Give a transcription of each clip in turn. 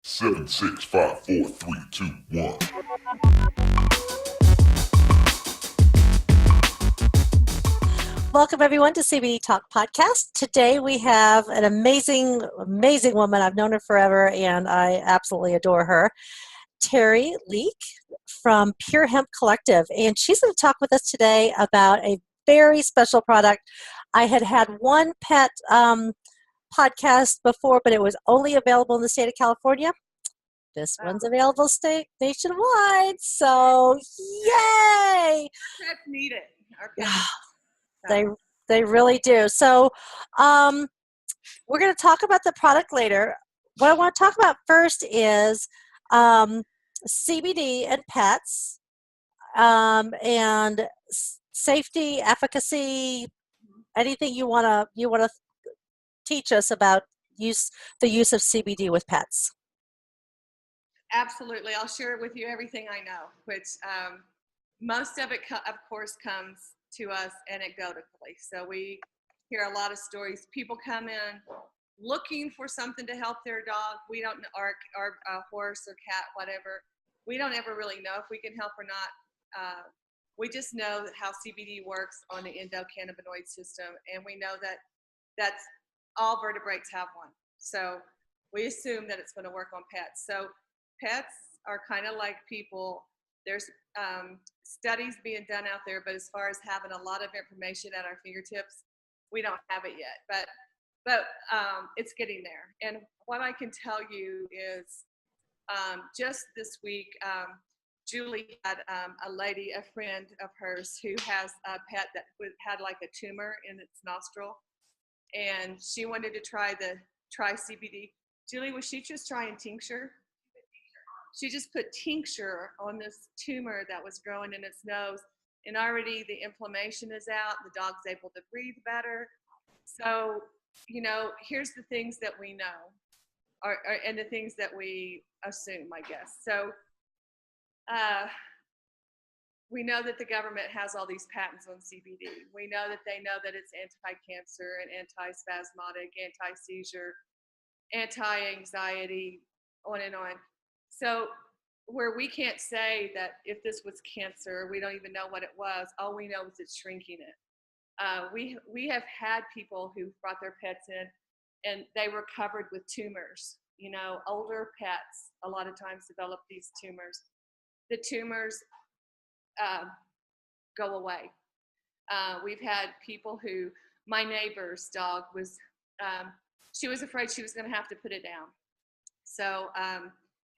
Seven, 6, 5, 4, 3, 2, 1. Welcome everyone to CBD Talk Podcast. Today we have an amazing woman. I've known her forever and I absolutely adore her. Terri Leek from Pure Hemp Collective. And she's going to talk with us today about a very special product. I had one pet podcast before, but it was only available in the state of California. This one's available nationwide. So yay! Pets need it. Our pets. They really do. So we're going to talk about the product later. What I want to talk about first is CBD and pets, and safety, efficacy, anything you want to teach us about the use of CBD with pets. Absolutely. I'll share with you everything I know, which most of it, of course, comes to us anecdotally. So we hear a lot of stories. People come in looking for something to help their dog. We don't know, our horse or cat, whatever. We don't ever really know if we can help or not. We just know how CBD works on the endocannabinoid system, and we know that that's all vertebrates have one. So we assume that it's going to work on pets. So pets are kind of like people. There's studies being done out there, but as far as having a lot of information at our fingertips, we don't have it yet. But it's getting there. And what I can tell you is just this week, Julie had a friend of hers who has a pet that had like a tumor in its nostril, and she wanted to try CBD. Julie, was she just trying tincture? She just put tincture on this tumor that was growing in its nose, and already the inflammation is out. The dog's able to breathe better. So, here's the things that we know, and the things that we assume, I guess. So, we know that the government has all these patents on CBD. We know that they know that it's anti-cancer and anti-spasmodic, anti-seizure, anti-anxiety, on and on. So where we can't say that if this was cancer, we don't even know what it was. All we know is it's shrinking it. We have had people who brought their pets in and they were covered with tumors. Older pets a lot of times develop these tumors. The tumors go away. We've had people who, my neighbor's dog was, she was afraid she was going to have to put it down. So,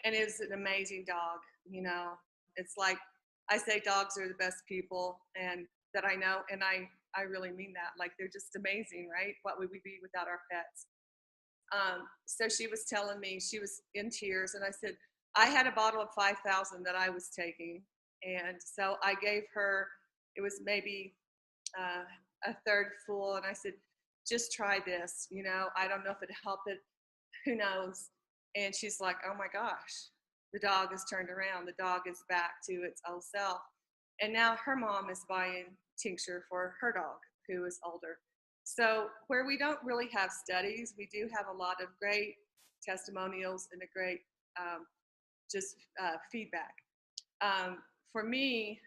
and it was an amazing dog. It's like I say, dogs are the best people and that I know, and I really mean that. Like, they're just amazing, right? What would we be without our pets? So she was telling me, she was in tears, and I said, I had a bottle of 5,000 that I was taking, and so I gave her, it was maybe a third full, and I said, just try this. I don't know if it'd help it, who knows. And she's like, oh my gosh, the dog has turned around. The dog is back to its old self. And now her mom is buying tincture for her dog, who is older. So where we don't really have studies, we do have a lot of great testimonials and a great feedback. For me,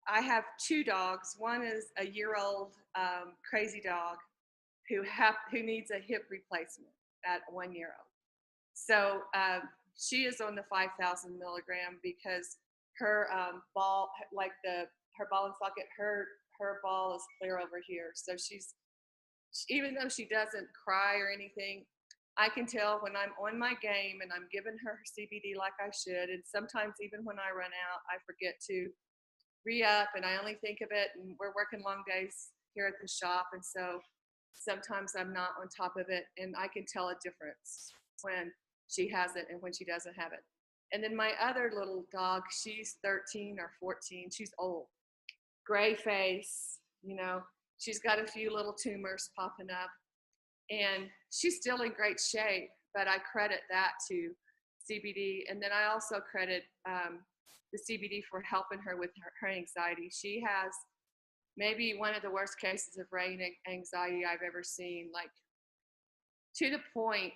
I have two dogs. One is a year-old crazy dog who needs a hip replacement at 1 year old. So she is on the 5,000 milligram because her ball, like her ball and socket, her ball is clear over here. So even though she doesn't cry or anything, I can tell when I'm on my game and I'm giving her CBD like I should. And sometimes even when I run out, I forget to re-up and I only think of it. And we're working long days here at the shop. And so sometimes I'm not on top of it, and I can tell a difference when she has it and when she doesn't have it. And then my other little dog, she's 13 or 14. She's old, gray face, she's got a few little tumors popping up, and she's still in great shape, but I credit that to CBD. And then I also credit the CBD for helping her with her anxiety. She has maybe one of the worst cases of brain anxiety I've ever seen, like to the point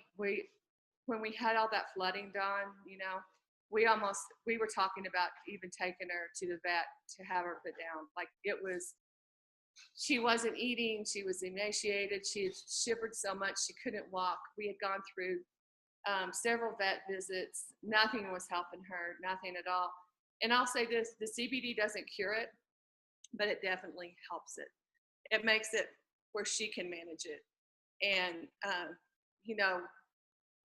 when we had all that flooding done, we were talking about even taking her to the vet to have her put down. Like she wasn't eating, she was emaciated, she had shivered so much she couldn't walk. We had gone through several vet visits. Nothing was helping her, nothing at all. And I'll say this, the CBD doesn't cure it, but it definitely helps it. It makes it where she can manage it. And,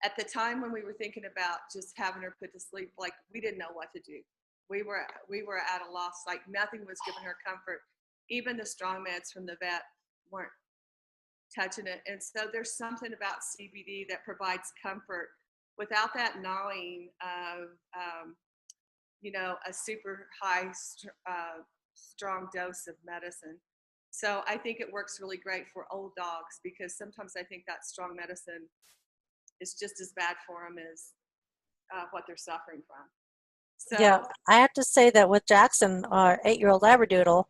at the time when we were thinking about just having her put to sleep, like we didn't know what to do. We were at a loss, like nothing was giving her comfort. Even the strong meds from the vet weren't touching it. And so there's something about CBD that provides comfort without that gnawing of, a super high, strong dose of medicine. So I think it works really great for old dogs because sometimes I think that strong medicine is just as bad for them as what they're suffering from. So Yeah, I have to say that with Jackson, our 8-year-old Labradoodle,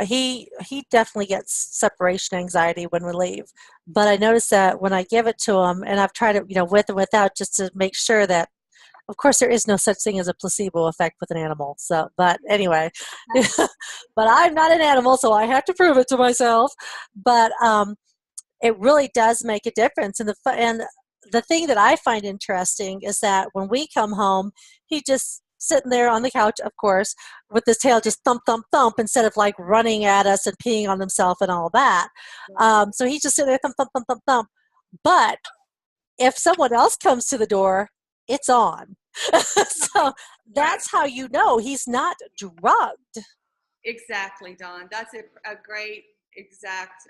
he definitely gets separation anxiety when we leave. But I notice that when I give it to him, and I've tried it, with and without, just to make sure that, of course, there is no such thing as a placebo effect with an animal. So, but anyway, but I'm not an animal, so I have to prove it to myself. But it really does make a difference. And the thing that I find interesting is that when we come home, he just sitting there on the couch, of course, with his tail just thump, thump, thump, instead of like running at us and peeing on himself and all that. So he's just sitting there, thump, thump, thump, thump, thump. But if someone else comes to the door, it's on. So that's how you know he's not drugged. exactly, Dawn. That's a great exact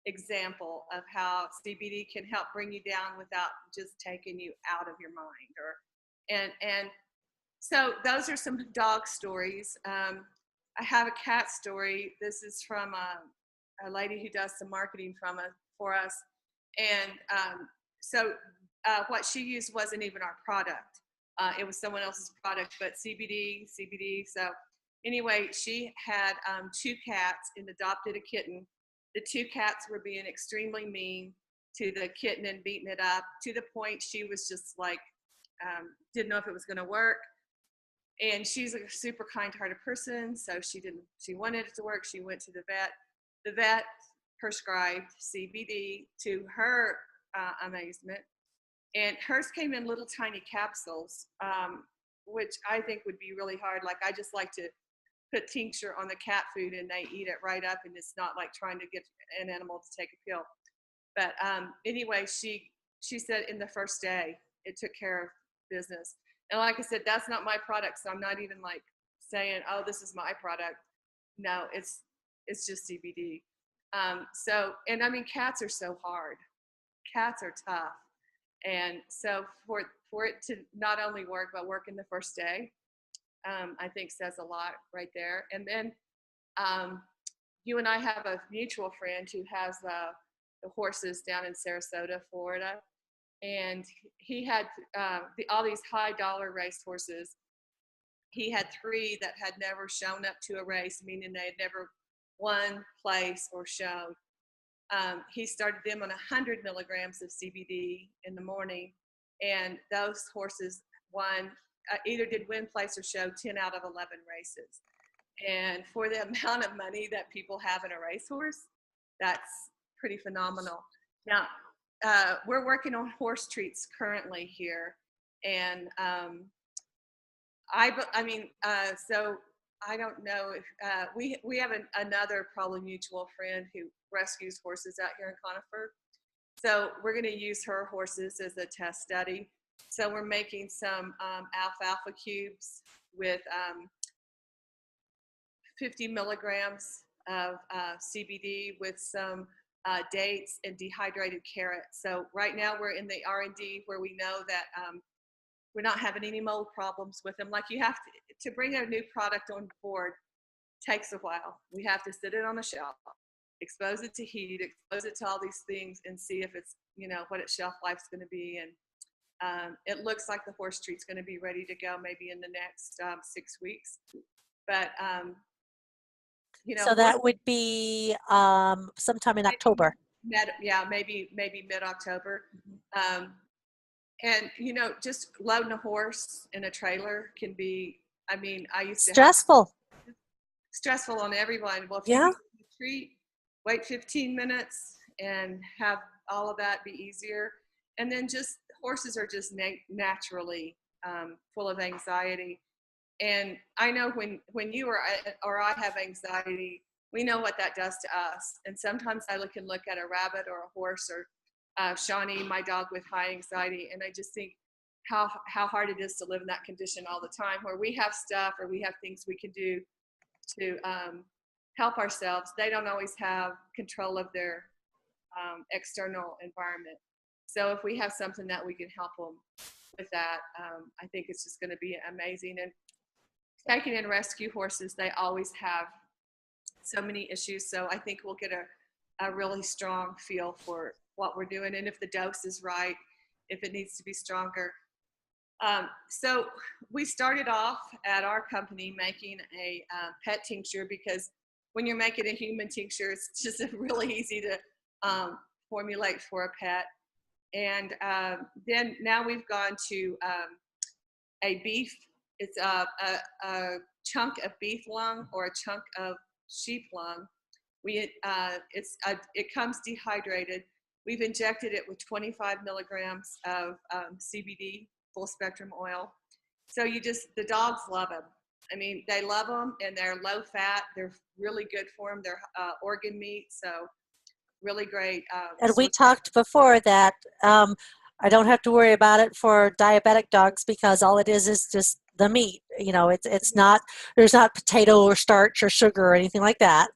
example of how CBD can help bring you down without just taking you out of your mind. And so those are some dog stories. I have a cat story. This is from a lady who does some marketing for us. And what she used wasn't even our product. It was someone else's product, but CBD. So anyway, she had 2 cats and adopted a kitten. The 2 cats were being extremely mean to the kitten and beating it up to the point she was just like, didn't know if it was going to work. And she's a super kind-hearted person, so she wanted it to work. She went to the vet. The vet prescribed CBD to her amazement. And hers came in little tiny capsules, which I think would be really hard. Like I just like to put tincture on the cat food and they eat it right up, and it's not like trying to get an animal to take a pill. But anyway, she said in the first day it took care of business. And like I said, that's not my product, so I'm not even like saying, oh, this is my product. No, it's just CBD. And I mean, cats are so hard. Cats are tough. And so for it to not only work, but work in the first day, I think says a lot right there. And then you and I have a mutual friend who has the horses down in Sarasota, Florida. And he had all these high dollar race horses. He had 3 that had never shown up to a race, meaning they had never won, placed, or shown. He started them on 100 milligrams of CBD in the morning, and those horses won, either did win, place, or show 10 out of 11 races. And for the amount of money that people have in a racehorse, that's pretty phenomenal. Now, we're working on horse treats currently here, and so I don't know if we have another probably mutual friend who rescues horses out here in Conifer. So we're going to use her horses as a test study. So we're making some alfalfa cubes with 50 milligrams of CBD with some dates and dehydrated carrots. So right now we're in the R&D where we know that we're not having any mold problems with them. Like you have to bring a new product on board takes a while. We have to sit it on the shelf, expose it to heat, expose it to all these things, and see if it's, what its shelf life's going to be. And it looks like the horse treat's going to be ready to go maybe in the next 6 weeks. But so that would be sometime in October. Maybe mid-October. And, you know, just loading a horse in a trailer can be, I mean, I used to have Stressful. stressful on everyone. Well, if you Yeah. give them a treat, wait 15 minutes and have all of that be easier. And then just horses are just naturally full of anxiety. And I know when you or I have anxiety, we know what that does to us. And sometimes I can look at a rabbit or a horse or Shawnee, my dog with high anxiety, and I just think how hard it is to live in that condition all the time, where we have stuff or we have things we can do to help ourselves. They don't always have control of their external environment. So if we have something that we can help them with that, I think it's just going to be amazing. And taking in rescue horses, they always have so many issues. So I think we'll get a really strong feel for what we're doing, and if the dose is right, if it needs to be stronger. So we started off at our company making a pet tincture, because when you're making a human tincture, it's just really easy to formulate for a pet. And then now we've gone to a beef. It's a chunk of beef lung or a chunk of sheep lung. It comes dehydrated. We've injected it with 25 milligrams of CBD, full spectrum oil. So the dogs love them. I mean, they love them, and they're low fat. They're really good for them. They're organ meat, so really great. And we talked before that I don't have to worry about it for diabetic dogs, because all it is just the meat. You know, it's not, there's not potato or starch or sugar or anything like that.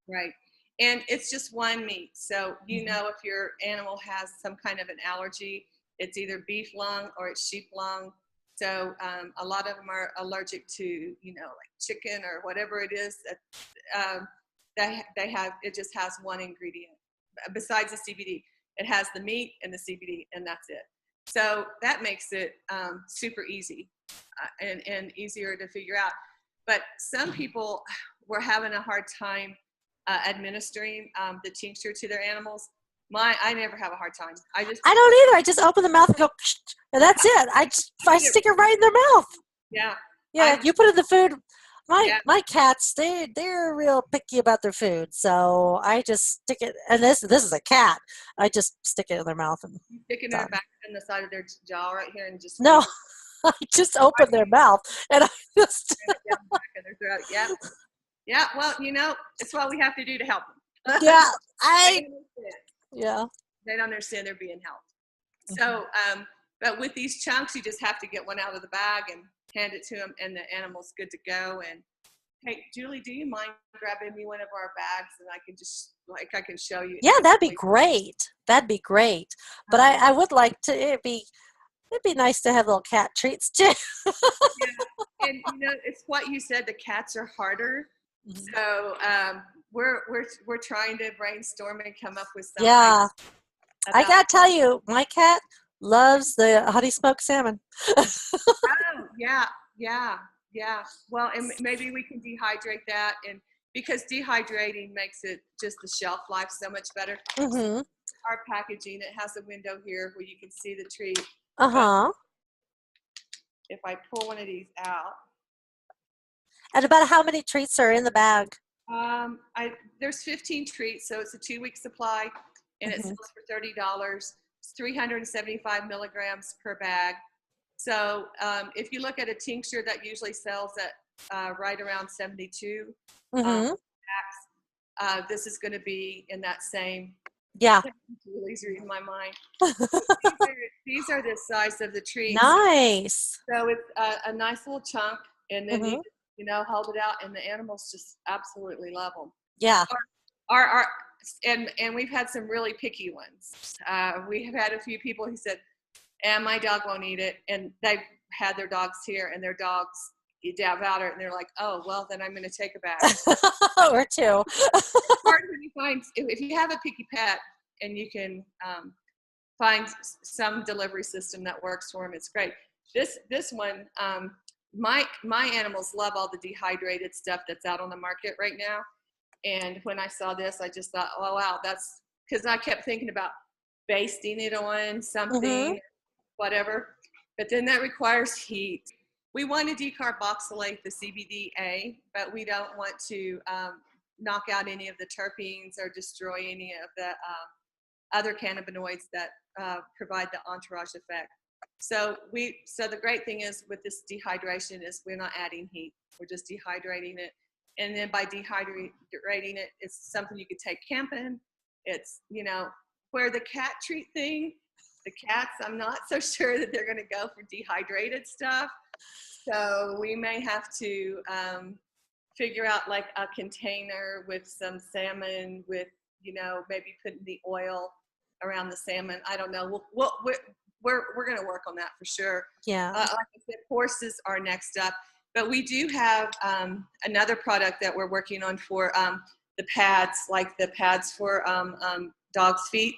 Right. And it's just one meat. So, you know, if your animal has some kind of an allergy, it's either beef lung or it's sheep lung. So a lot of them are allergic to, you know, like chicken or whatever it is that they have. It just has one ingredient besides the CBD. It has the meat and the CBD, and that's it. So that makes it super easy and easier to figure out. But some people were having a hard time administering the tincture to their animals. I never have a hard time. I don't either. I just open the mouth and go, and that's it. I stick it right in their mouth. Yeah. Yeah. You put in the food. My cats, they're real picky about their food, so I just stick it. And this is a cat. I just stick it in their mouth and stick it in their back and the side of their jaw right here, and just no. I just open their mouth and I just down the back of their throat. Yeah. Yeah, well, you know, it's what we have to do to help them. Yeah, They don't understand they're being helped. So, but with these chunks, you just have to get one out of the bag and hand it to them, and the animal's good to go. And hey, Julie, do you mind grabbing me one of our bags, and I can show you? Yeah, that'd be great. That'd be great. But I would like to. It'd be nice to have little cat treats too. Yeah. And you know, it's what you said. The cats are harder. So we're trying to brainstorm and come up with something. Yeah, I gotta tell you, my cat loves the honey smoked salmon. Oh yeah. Well, and maybe we can dehydrate that, and because dehydrating makes it just the shelf life so much better. Mm-hmm. Our packaging, it has a window here where you can see the treat. If I pull one of these out. And about how many treats are in the bag? There's 15 treats, so it's a 2-week supply, and it sells for $30. It's 375 milligrams per bag. So if you look at a tincture that usually sells at right around 72 packs, this is going to be in that same. Yeah. Julie's reading my mind. These are the size of the treats. Nice. So it's a nice little chunk, and then you know, hold it out, and the animals just absolutely love them. Yeah. And we've had some really picky ones. We have had a few people who said, "And my dog won't eat it," and they've had their dogs here, and their dogs devour it, and they're like, "Oh, well, then I'm going to take a bag." Or two. It's hard when you find, if you have a picky pet and you can find some delivery system that works for them, it's great. This one, my animals love all the dehydrated stuff that's out on the market right now. And when I saw this, I just thought, oh wow, that's because I kept thinking about basting it on something. whatever. But then that requires heat. We want to decarboxylate the CBDA, but we don't want to knock out any of the terpenes or destroy any of the other cannabinoids that provide the entourage effect. So the great thing is with this dehydration is we're not adding heat. We're just dehydrating it. And then by dehydrating it, it's something you could take camping. It's, where the cat treat thing, the cats, I'm not so sure that they're going to go for dehydrated stuff. So we may have to figure out like a container with some salmon with, maybe putting the oil around the salmon. I don't know. We're going to work on that for sure. Yeah. Like I said, horses are next up. But we do have another product that we're working on for the pads, like the pads for dogs' feet.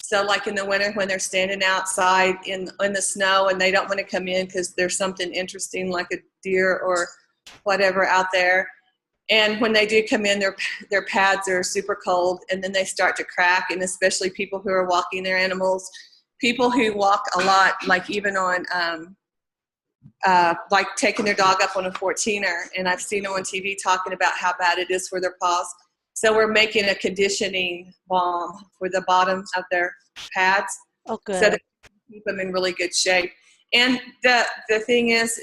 So like in the winter when they're standing outside in the snow and they don't want to come in because there's something interesting like a deer or whatever out there. And when they do come in, their pads are super cold and then they start to crack. And especially people who are walking their animals, people who walk a lot, like even on like taking their dog up on a 14er, and I've seen them on TV talking about how bad it is for their paws. So we're making a conditioning balm for the bottoms of their pads. Oh, good. So that we keep them in really good shape. And the thing is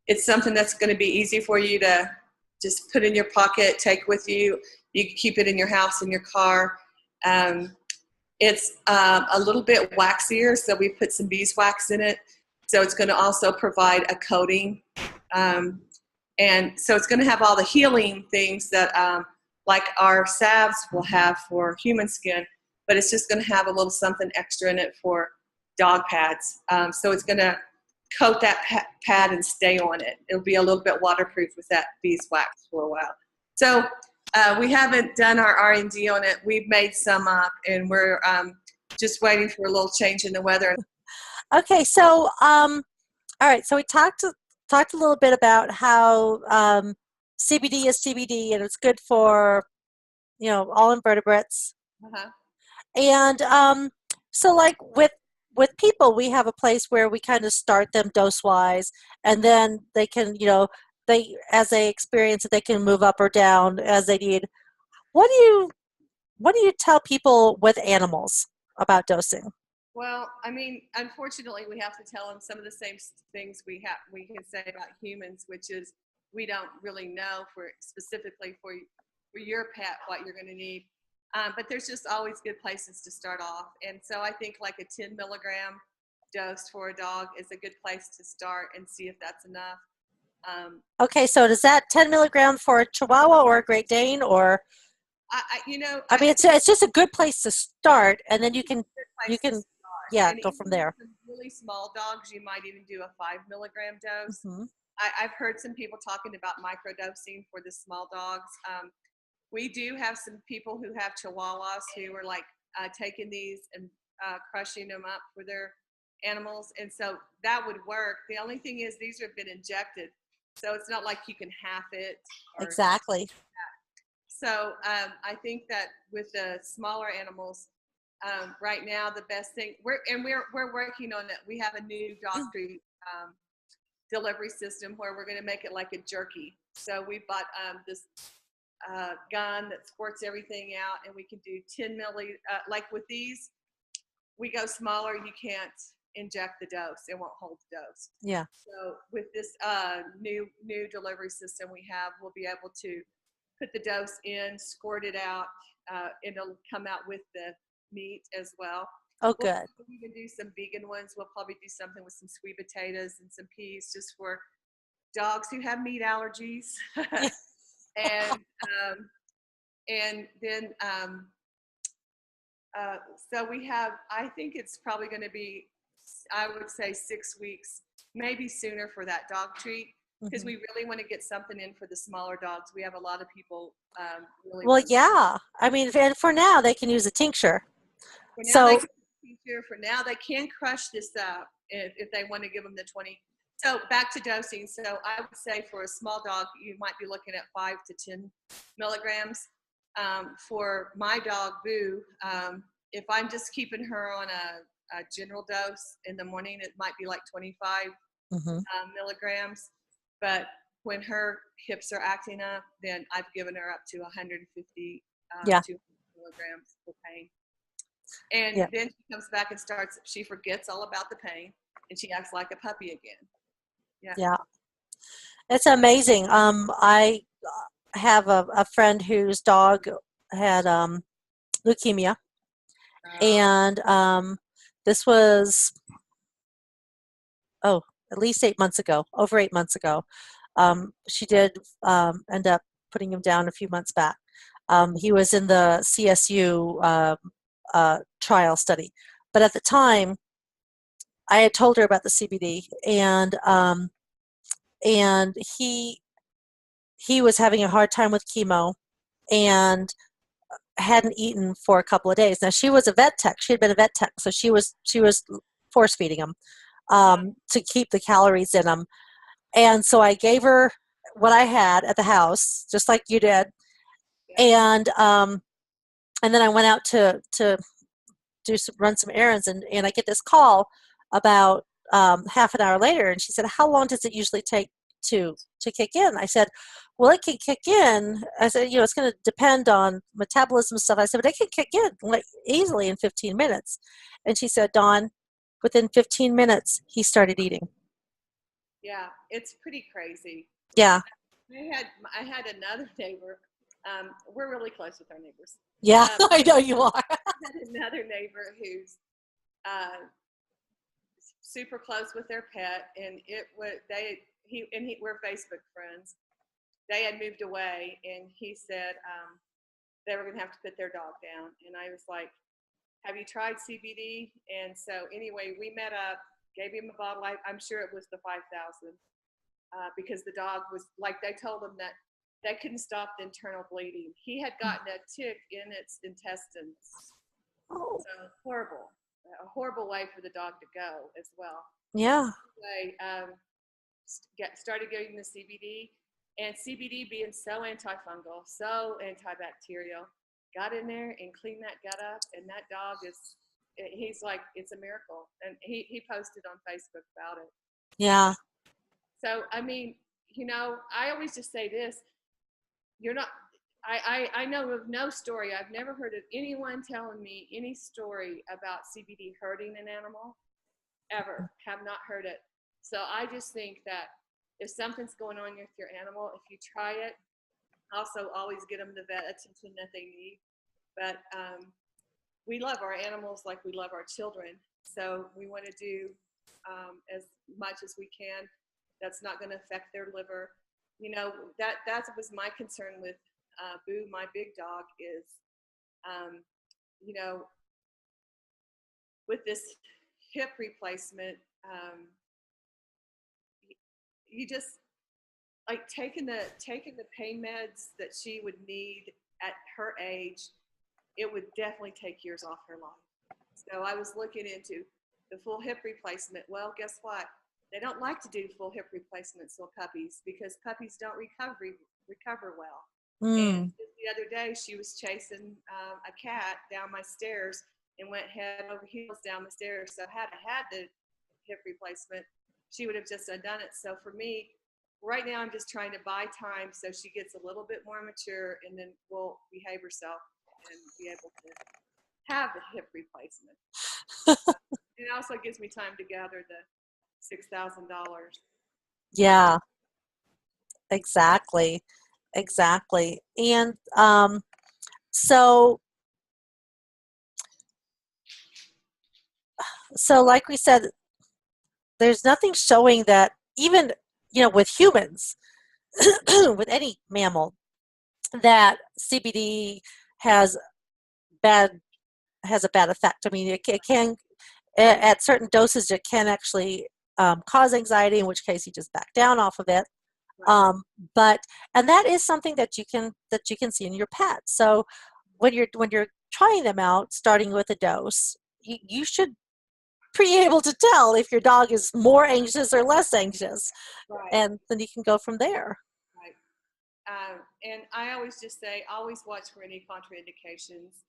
it's something that's going to be easy for you to just put in your pocket, take with you. You can keep it in your house, in your car. It's a little bit waxier, so we put some beeswax in it. So it's going to also provide a coating. And so it's going to have all the healing things that like our salves will have for human skin, but it's just going to have a little something extra in it for dog pads. So it's going to coat that pad and stay on it. It'll be a little bit waterproof with that beeswax for a while. So we haven't done our R&D on it. We've made some up, and we're just waiting for a little change in the weather. Okay, so all right, so we talked a little bit about how CBD is CBD and it's good for all invertebrates. Uh-huh. And so like with people, we have a place where we kind of start them dose wise, and then they can they as they experience it, they can move up or down as they need. What do you tell people with animals about dosing? Well, I mean, unfortunately, we have to tell them some of the same things we can say about humans, which is we don't really know specifically for your pet what you're going to need. But there's just always good places to start off. And so I think like a 10 milligram dose for a dog is a good place to start and see if that's enough. Okay, so does that 10 milligram for a Chihuahua or a Great Dane, or? I mean, it's just a good place to start, and then you can go from there. Some really small dogs, you might even do a 5 milligram dose. Mm-hmm. I've heard some people talking about microdosing for the small dogs. We do have some people who have Chihuahuas who are like taking these and crushing them up for their animals, and so that would work. The only thing is these have been injected, so it's not like you can half it. Exactly. So I think that with the smaller animals, right now the best thing we're working on it. We have a new dog food delivery system where we're going to make it like a jerky. So we bought this gun that squirts everything out, and we can do 10 milli. Like with these, we go smaller. You can't inject the dose; it won't hold the dose. Yeah. So with this new delivery system we have, we'll be able to put the dose in, squirt it out, it'll come out with the meat as well. Oh, good. We'll even do some vegan ones. We'll probably do something with some sweet potatoes and some peas just for dogs who have meat allergies. And then so we have, I think it's probably going to be, I would say 6 weeks, maybe sooner for that dog treat. Because we really want to get something in for the smaller dogs. We have a lot of people really. Well, yeah. I mean, and for now, they can use a tincture. For now, they can crush this up if they want to give them the 20. So back to dosing. So I would say for a small dog, you might be looking at 5 to 10 milligrams. For my dog, Boo, if I'm just keeping her on a general dose. In the morning, it might be like 25 Mm-hmm. milligrams. But when her hips are acting up, then I've given her up to 150 Yeah. 200 milligrams for pain. And Yeah. then she comes back and she forgets all about the pain, and she acts like a puppy again. Yeah. Yeah. It's amazing. I have a friend whose dog had leukemia, and this was at least 8 months ago, over 8 months ago. She did end up putting him down a few months back. He was in the CSU trial study, but at the time, I had told her about the CBD, and he was having a hard time with chemo, and hadn't eaten for a couple of days. Now she was a vet tech. She had been a vet tech, so she was force feeding him to keep the calories in him. And so I gave her what I had at the house, just like you did. And then I went out to run some errands, and I get this call about half an hour later, and she said, "How long does it usually take to kick in?" I said, "Well, it can kick in." I said, "It's going to depend on metabolism stuff." I said, "But it can kick in like easily in 15 minutes." And she said, "Dawn, within 15 minutes, he started eating." Yeah, it's pretty crazy. Yeah. I had another neighbor. We're really close with our neighbors. Yeah, I know you are. I had another neighbor who's super close with their pet, and we're Facebook friends. They had moved away, and he said they were going to have to put their dog down. And I was like, "Have you tried CBD?" And so anyway, we met up, gave him a bottle. I'm sure it was the 5,000 because the dog was like, they told him that they couldn't stop the internal bleeding. He had gotten a tick in its intestines. Oh. So a horrible way for the dog to go as well. Yeah. Anyway, started getting the CBD, and CBD being so antifungal, so antibacterial, got in there and cleaned that gut up, and that dog he's like, it's a miracle. And he posted on Facebook about it. Yeah. So, I mean, I always just say this, I know of no story. I've never heard of anyone telling me any story about CBD hurting an animal, ever. Have not heard it. So I just think that if something's going on with your animal, if you try it, also always get them the vet attention that they need. But we love our animals like we love our children. So we want to do as much as we can that's not going to affect their liver. That was my concern with Boo, my big dog, is, with this hip replacement, you just like taking the pain meds that she would need at her age. It would definitely take years off her life. So I was looking into the full hip replacement. Well, guess what? They don't like to do full hip replacements for puppies because puppies don't recover well. And the other day, she was chasing a cat down my stairs and went head over heels down the stairs. So had I had the hip replacement, she would have just undone it. So for me, right now, I'm just trying to buy time so she gets a little bit more mature, and then will behave herself and be able to have the hip replacement. It also gives me time to gather the $6,000. Yeah. Exactly. And so like we said, there's nothing showing that even with humans, with any mammal, that CBD has a bad effect. I mean, it can at certain doses it can actually cause anxiety, in which case you just back down off of it. But that is something that you can see in your pet. So when you're trying them out, starting with a dose, you should be able to tell if your dog is more anxious or less anxious, Right. and then you can go from there. Right. And I always just say, always watch for any contraindications.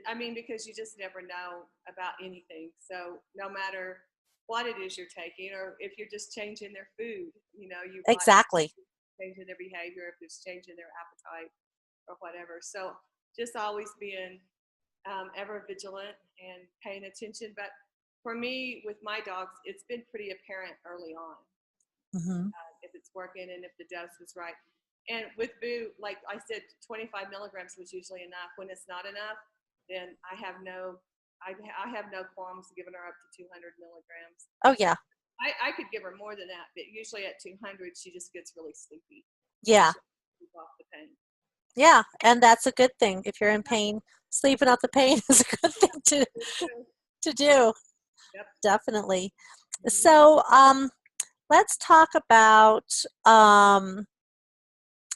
I mean, because you just never know about anything. So no matter what it is you're taking, or if you're just changing their food, you know, you might Exactly. changing their behavior, if it's changing their appetite or whatever. So just always being ever vigilant and paying attention. But for me, with my dogs, it's been pretty apparent early on Hmm. if it's working and if the dose is right. And with Boo, like I said, 25 milligrams was usually enough. When it's not enough, then I have no qualms giving her up to 200 milligrams. Oh yeah. I could give her more than that, but usually at 200, she just gets really sleepy. Yeah. She'll off the pain. Yeah. And that's a good thing. If you're in pain, sleeping out the pain is a good thing to do. Yep. Definitely. Mhm. So let's talk about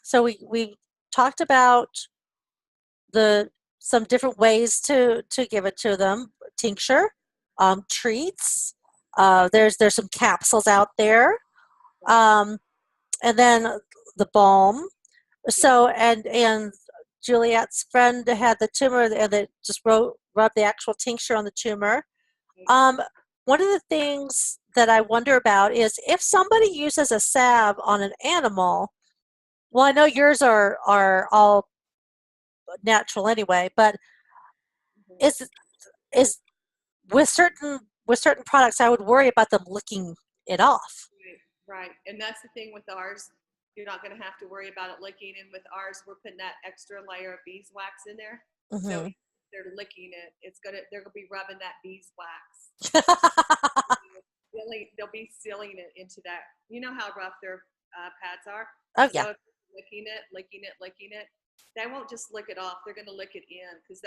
so we talked about the some different ways to give it to them. Tincture, treats. There's some capsules out there, um, and then the balm. Yeah. So and Juliet's friend had the tumor, and they just rubbed the actual tincture on the tumor. Um, One of the things that I wonder about is if somebody uses a salve on an animal. Well, I know yours are all natural anyway, but Mhm. is with certain products, I would worry about them licking it off. Right. And that's the thing with ours. You're not going to have to worry about it licking. And with ours, we're putting that extra layer of beeswax in there. So Hmm. if they're licking it, they're going to be rubbing that beeswax. They'll be sealing it into that. You know how rough their pads are. Oh yeah. So if they're licking it, they won't just lick it off. They're going to lick it in because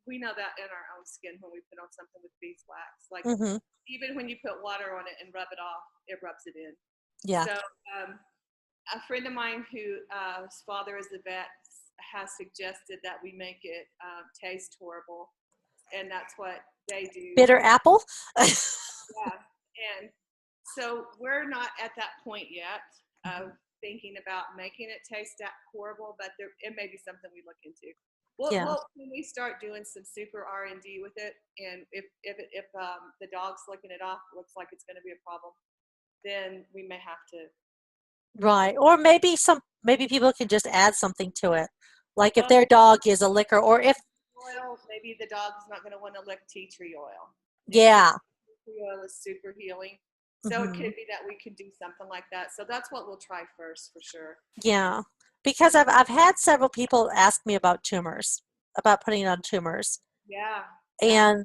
we know that in our own skin when we put on something with beeswax. Like Hmm. even when you put water on it and rub it off, it rubs it in. Yeah. So a friend of mine whose father is a vet has suggested that we make it taste horrible, and that's what they do. Bitter apple. Yeah, and so we're not at that point yet of thinking about making it taste that horrible, but it may be something we look into. Yeah. When we start doing some super R&D with it, and if the dog's licking it off looks like it's going to be a problem, then we may have to. Right. Or maybe people can just add something to it. Like if Well, their dog is a licker, or if oil, maybe the dog's not going to want to lick tea tree oil. And yeah. tea tree oil is super healing. So it Hmm. could be that we can do something like that. So that's what we'll try first for sure. Yeah. Because I've had several people ask me about tumors, about putting on tumors. Yeah. Yeah.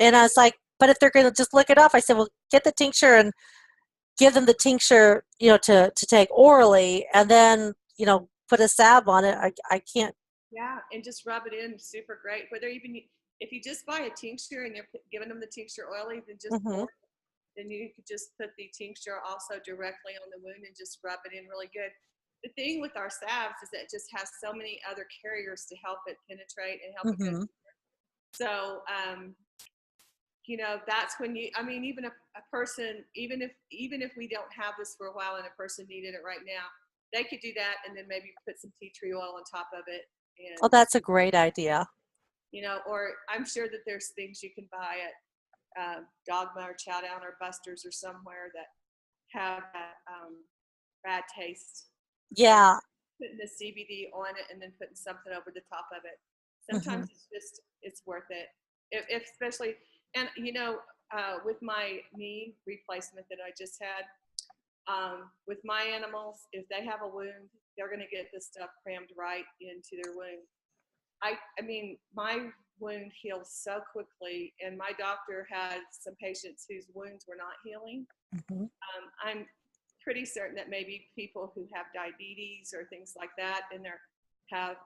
And I was like, but if they're going to just lick it off, I said, well, get the tincture and give them the tincture, to take orally, and then, put a salve on it. I can't. Yeah. And just rub it in. Super great. Whether even if you just buy a tincture and you're giving them the tincture oily, then just Hmm. pour it. Then you could just put the tincture also directly on the wound and just rub it in really good. The thing with our salves is that it just has so many other carriers to help it penetrate and help it go. Hmm. So, that's when even a person, even if we don't have this for a while and a person needed it right now, they could do that and then maybe put some tea tree oil on top of it. Oh, And, that's a great idea. or I'm sure that there's things you can buy at Dogma or Chowdown or Buster's or somewhere that have that bad taste. And Yeah. putting the CBD on it and then putting something over the top of it. Hmm. Sometimes it's worth it. If especially, and with my knee replacement that I just had, with my animals, if they have a wound, they're going to get this stuff crammed right into their wound. I mean, my wound heals so quickly, and my doctor had some patients whose wounds were not healing. Hmm. I'm pretty certain that maybe people who have diabetes or things like that, have,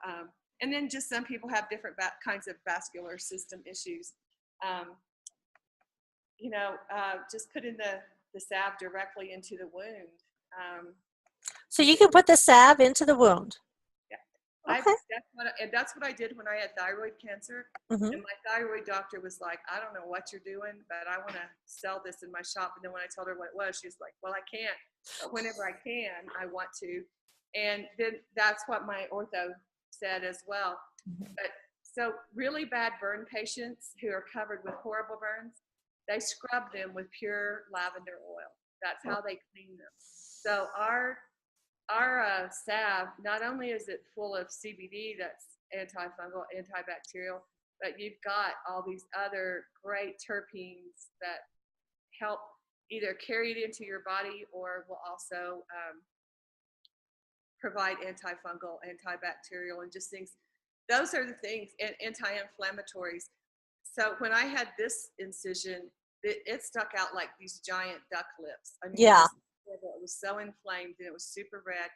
and then just some people have different kinds of vascular system issues. Um, just putting the salve directly into the wound. So you can put the salve into the wound. Yeah, Okay. that's what I did when I had thyroid cancer. Hmm. And my thyroid doctor was like, I don't know what you're doing, but I want to sell this in my shop. And then when I told her what it was, she was like, well, I can't, but whenever I can, I want to. And then that's what my ortho said as well. But So really bad burn patients who are covered with horrible burns, they scrub them with pure lavender oil. That's how they clean them. So our salve, not only is it full of CBD that's antifungal, antibacterial, but you've got all these other great terpenes that help either carry it into your body or will also provide antifungal, antibacterial, and just things. Those are the things, and anti-inflammatories. So when I had this incision, it stuck out like these giant duck lips. I mean, Yeah. it was so inflamed and it was super red.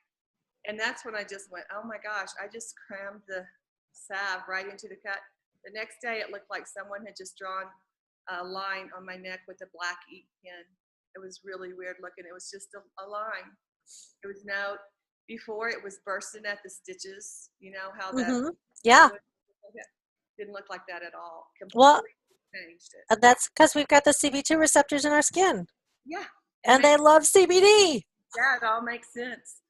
And that's when I just went, oh my gosh, I just crammed the salve right into the cut. The next day, it looked like someone had just drawn a line on my neck with a black ink pen. It was really weird looking. It was just a line. It was before it was bursting at the stitches. You know how that Yeah. didn't look like that at all. Well, Completely changed it. that's because we've got the CB2 receptors in our skin, Yeah. and they love CBD. Yeah, it all makes sense.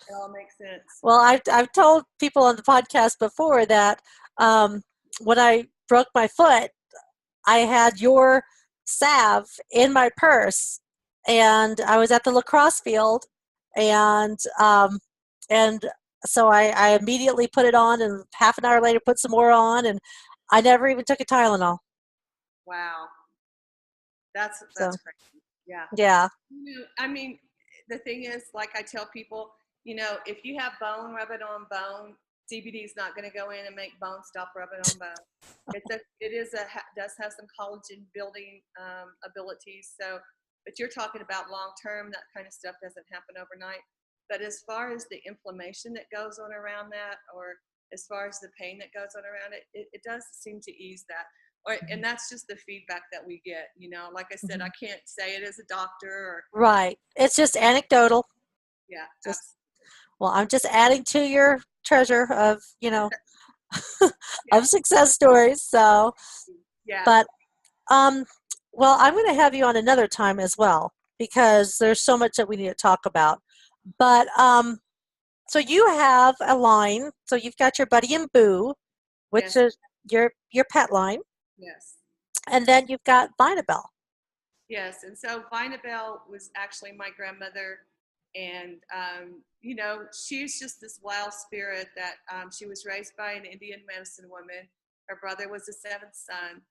It all makes sense. Well, I've told people on the podcast before that when I broke my foot, I had your salve in my purse, and I was at the lacrosse field, and so I immediately put it on, and half an hour later put some more on, and I never even took a Tylenol. Wow. That's So, crazy. Yeah. yeah. I mean, the thing is, like I tell people, if you have bone, rub it on bone. CBD is not going to go in and make bone stop rubbing on bone. Does have some collagen building abilities. So, but you're talking about long term. That kind of stuff doesn't happen overnight. But as far as the inflammation that goes on around that, or as far as the pain that goes on around it, it does seem to ease that. And that's just the feedback that we get. Like I said, I can't say it as a doctor. Right. It's just anecdotal. Yeah. Well, I'm just adding to your treasure of, of success stories. So, yeah. But, well, I'm going to have you on another time as well, because there's so much that we need to talk about. But, so you have a line. So you've got your Buddy and Boo, which is your pet line. Yes. And then you've got Vinabelle. Yes. And so Vinabelle was actually my grandmother. And, she's just this wild spirit that she was raised by an Indian medicine woman. Her brother was the seventh son.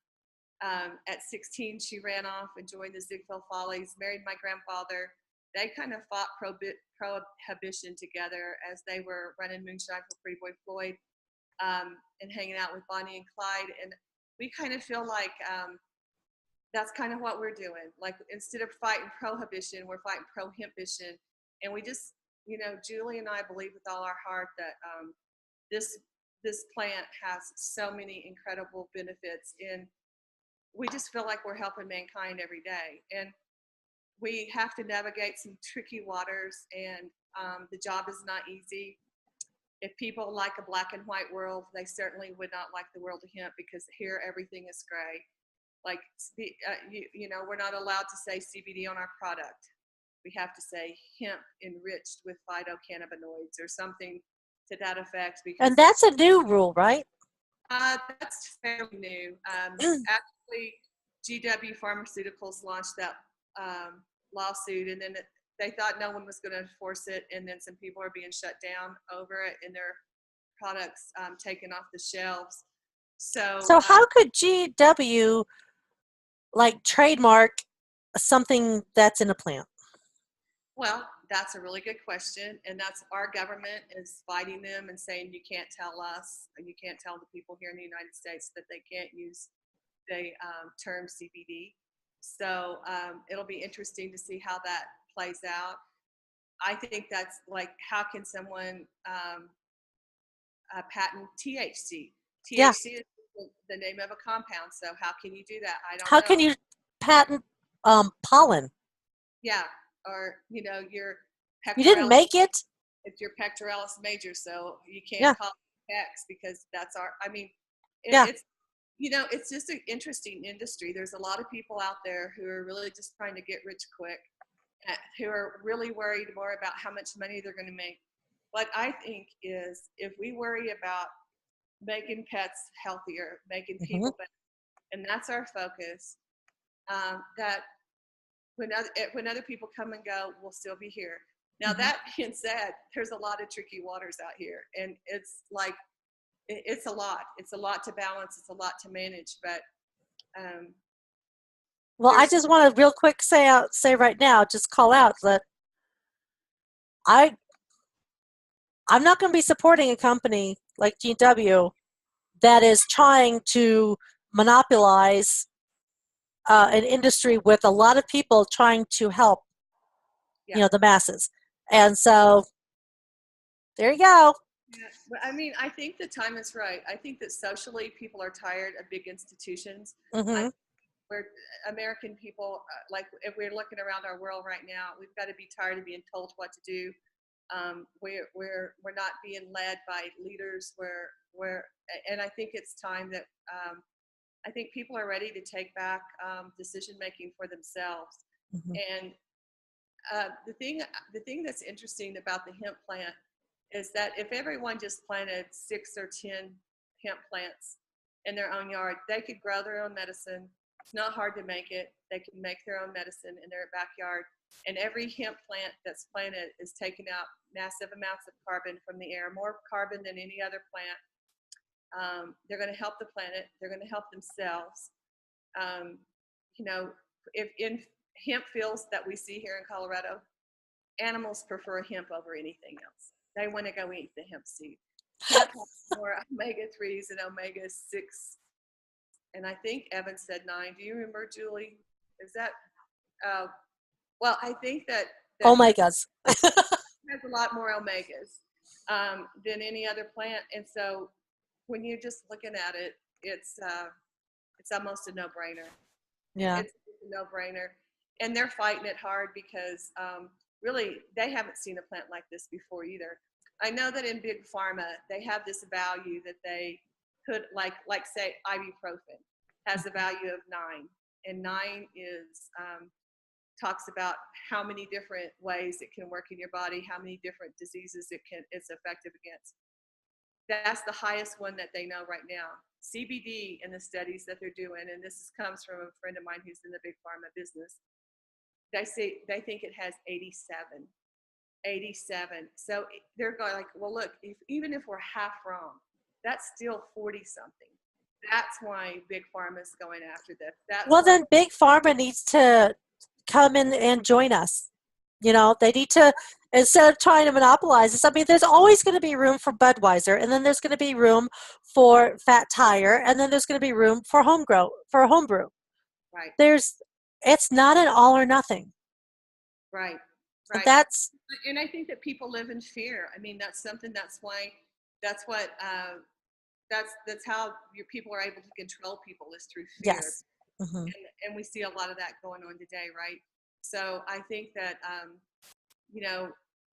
At 16, she ran off and joined the Ziegfeld Follies, married my grandfather. They kind of fought prohibition together as they were running moonshine for Pretty Boy Floyd and hanging out with Bonnie and Clyde. And we kind of feel like that's kind of what we're doing. Like, instead of fighting prohibition, we're fighting prohibition. And we just, Julie and I believe with all our heart that this plant has so many incredible benefits, and we just feel like we're helping mankind every day. And we have to navigate some tricky waters, and the job is not easy. If people like a black and white world, they certainly would not like the world of hemp, because here everything is gray. Like, we're not allowed to say CBD on our product. We have to say hemp enriched with phytocannabinoids or something to that effect. And that's a new rule, right? That's fairly new. Actually, GW Pharmaceuticals launched that lawsuit, and then they thought no one was going to enforce it, and then some people are being shut down over it and their products taken off the shelves. So how could GW trademark something that's in a plant? Well, that's a really good question, and that's our government is fighting them and saying you can't tell us, and you can't tell the people here in the United States that they can't use the term CBD. So it'll be interesting to see how that plays out. I think that's like, how can someone patent THC? THC is the name of a compound, so how can you do that? I don't know. How can you patent pollen? Yeah, or your pectoralis. You didn't make it? It's your pectoralis major, so you can't call it pecs, because that's our. I mean, it's it's just an interesting industry. There's a lot of people out there who are really just trying to get rich quick, who are really worried more about how much money they're going to make. What I think is, if we worry about making pets healthier, making Mm-hmm. people better. And that's our focus. That when other people come and go, we'll still be here. Now, Mm-hmm. that being said, there's a lot of tricky waters out here, and it's like, it's a lot. It's a lot to balance. It's a lot to manage, but Well, I there's, just want to real quick say right now, just call out that I'm not going to be supporting a company like GW that is trying to monopolize an industry with a lot of people trying to help, yeah. the masses. And so there you go. Yeah, but I mean, I think the time is right. I think that socially people are tired of big institutions. Mm-hmm. We're American people, like if we're looking around our world right now, we've got to be tired of being told what to do. We're not being led by leaders. And I think it's time that I think people are ready to take back decision making for themselves. Mm-hmm. And the thing that's interesting about the hemp plant is that if everyone just planted 6 or 10 hemp plants in their own yard, they could grow their own medicine. It's not hard to make it. They can make their own medicine in their backyard. And every hemp plant that's planted is taking out massive amounts of carbon from the air, more carbon than any other plant. They're going to help the planet. They're going to help themselves. If in hemp fields that we see here in Colorado, animals prefer hemp over anything else. They want to go eat the hemp seed. Hemp has more omega-3s and omega-6. And I think Evan said 9. Do you remember, Julie? Is that, well, I think that Omegas. has a lot more omegas than any other plant. And so when you're just looking at it, it's almost a no-brainer. Yeah. It's a no-brainer. And they're fighting it hard because really they haven't seen a plant like this before either. I know that in big pharma, they have this value that they could, like say ibuprofen has a value of 9. And 9 is, talks about how many different ways it can work in your body, how many different diseases it's effective against. That's the highest one that they know right now. CBD in the studies that they're doing, and this comes from a friend of mine who's in the big pharma business, they think it has 87. So they're going like, well, look, even if we're half wrong, that's still 40 something. That's why big pharma is going after this. Then big pharma needs to come in and join us. They need to, instead of trying to monopolize this, I mean, there's always going to be room for Budweiser, and then there's going to be room for Fat Tire, and then there's going to be room for homebrew. Right. It's not an all or nothing. Right. And I think that people live in fear. I mean, that's how your people are able to control people is through fear. Yes. Mm-hmm. And we see a lot of that going on today, right? So I think that,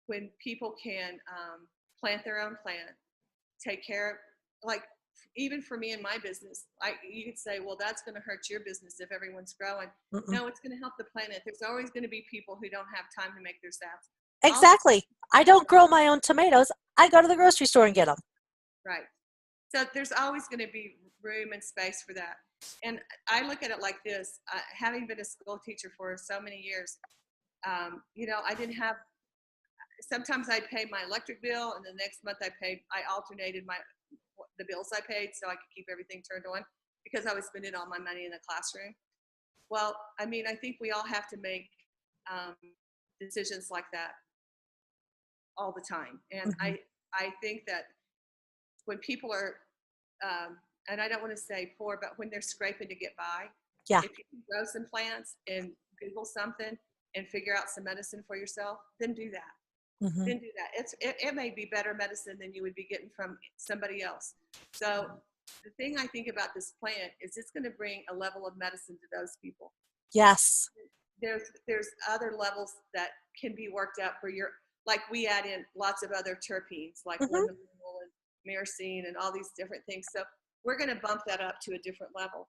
when people can plant their own plant, take care of, like, even for me in my business, you could say, well, that's going to hurt your business if everyone's growing. Mm-mm. No, it's going to help the planet. There's always going to be people who don't have time to make their salad. Exactly. I don't grow my own tomatoes. I go to the grocery store and get them. Right. So there's always going to be room and space for that. And I look at it like this, having been a school teacher for so many years, I didn't have, sometimes I'd pay my electric bill, and the next month I alternated the bills I paid so I could keep everything turned on because I was spending all my money in the classroom. Well, I mean, I think we all have to make decisions like that all the time. And mm-hmm. I think that when people are, and I don't want to say poor, but when they're scraping to get by, yeah. If you can grow some plants and Google something and figure out some medicine for yourself, then do that. Mm-hmm. Then do that. It may be better medicine than you would be getting from somebody else. So the thing I think about this plant is it's going to bring a level of medicine to those people. Yes. There's other levels that can be worked out for like we add in lots of other terpenes like mm-hmm. linalool and myrcene and all these different things. So we're going to bump that up to a different level.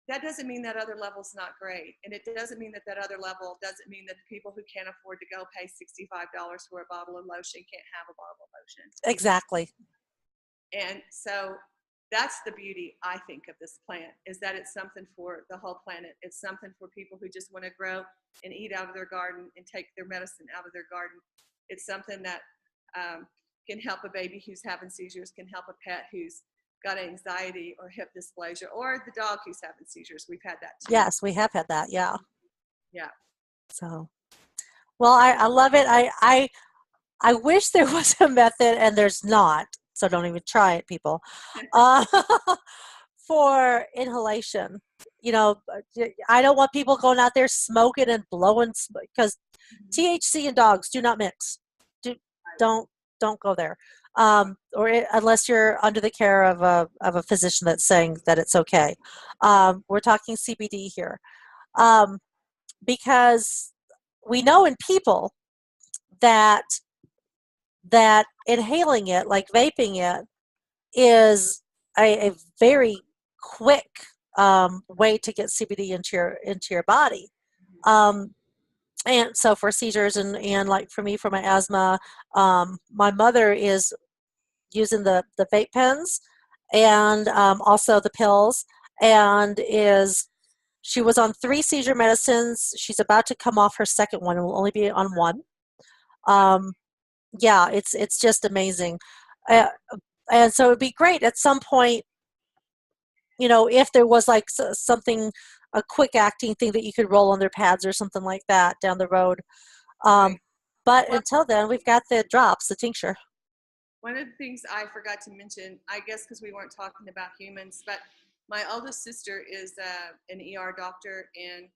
That doesn't mean that other level's not great. And it doesn't mean that other level doesn't mean that the people who can't afford to go pay $65 for a bottle of lotion can't have a bottle of lotion. Exactly. And so that's the beauty, I think, of this plant, is that it's something for the whole planet. It's something for people who just want to grow and eat out of their garden and take their medicine out of their garden. It's something that can help a baby who's having seizures, can help a pet who's got anxiety or hip dysplasia, or the dog who's having seizures. We've had that too. Yes, we have had that. Yeah. Yeah. So, well, I love it. I wish there was a method, and there's not. So don't even try it, people. Uh, for inhalation, I don't want people going out there smoking and blowing, because THC and dogs do not mix. Don't go there. Unless you're under the care of a physician that's saying that it's okay. We're talking CBD here, because we know in people that inhaling it, like vaping it, is a very quick way to get CBD into your body. And so for seizures and like for me, for my asthma, my mother is using the vape pens, and also the pills, and she was on 3 seizure medicines. She's about to come off her second one and will only be on 1. Yeah, it's just amazing. And so it'd be great at some point, if there was like something, a quick acting thing that you could roll on their pads or something like that down the road. But Well, until then, we've got the drops, the tincture. one of the things I forgot to mention, I guess because we weren't talking about humans, but my oldest sister is an ER doctor, and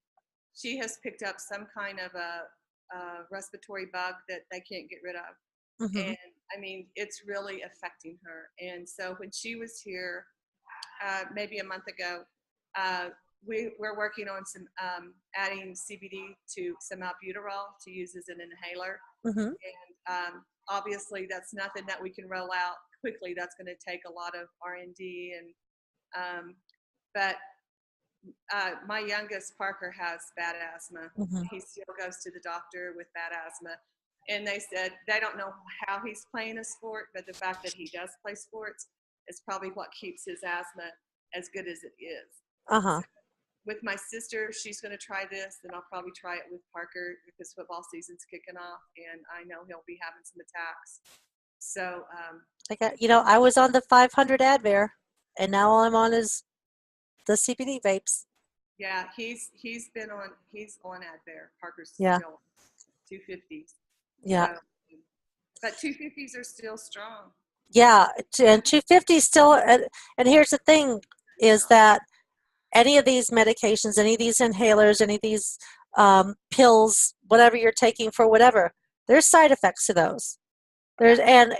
she has picked up some kind of a respiratory bug that they can't get rid of. Mm-hmm. And I mean, it's really affecting her. And so when she was here, maybe a month ago, we're working on some adding CBD to some albuterol to use as an inhaler. Mm-hmm. And obviously, that's nothing that we can roll out quickly. That's going to take a lot of R&D. But my youngest, Parker, has bad asthma. Mm-hmm. He still goes to the doctor with bad asthma. And they said they don't know how he's playing a sport, but the fact that he does play sports is probably what keeps his asthma as good as it is. Uh-huh. So with my sister, she's going to try this, and I'll probably try it with Parker because football season's kicking off, and I know he'll be having some attacks. So I was on the 500 Advair, and now all I'm on is the CBD vapes. yeah, he's on Advair. Parker's Yeah. still 250s. Yeah. So, but 250s are still strong. Yeah, and 250 still, and here's the thing, is that any of these medications, any of these inhalers, any of these pills, whatever you're taking for whatever, there's side effects to those. There's and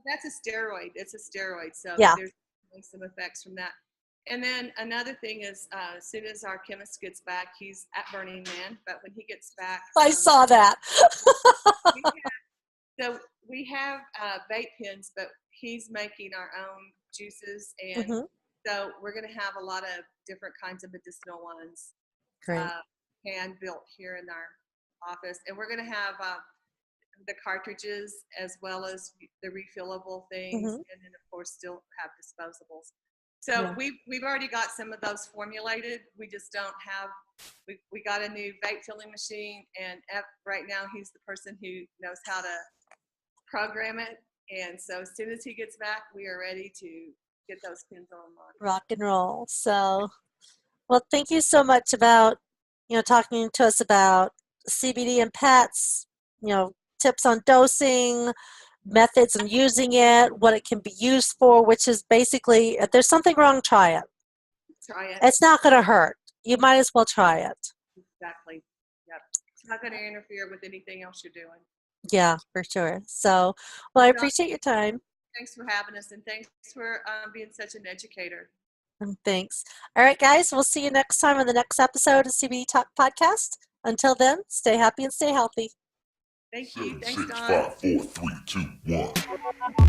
that's a steroid. It's a steroid, so yeah. There's some effects from that. And then another thing is, as soon as our chemist gets back, he's at Burning Man. But when he gets back, I saw that. we have vape pens, but he's making our own juices, and Mm-hmm. so we're going to have a lot of different kinds of medicinal ones, Great. hand built here in our office, and we're going to have the cartridges as well as the refillable things, Mm-hmm. and then of course still have disposables. So Yeah. we've already got some of those formulated. We just don't have. We got a new vape filling machine, and right now he's the person who knows how to program it. And so as soon as he gets back, we are ready to get those pins online. Rock and roll. So, well, thank you so much about talking to us about CBD and pets. Tips on dosing, methods of using it, what it can be used for, which is basically, if there's something wrong, try it. Try it. It's not going to hurt. You might as well try it. Exactly. Yep. It's not going to interfere with anything else you're doing. Yeah, for sure. So, well, I appreciate your time. Thanks for having us, and thanks for being such an educator. Thanks. All right, guys, we'll see you next time on the next episode of CBD Talk Podcast. Until then, stay happy and stay healthy. Thank you. 7, Thanks, 6, Dawn. 5, 4, 3, 2, 1.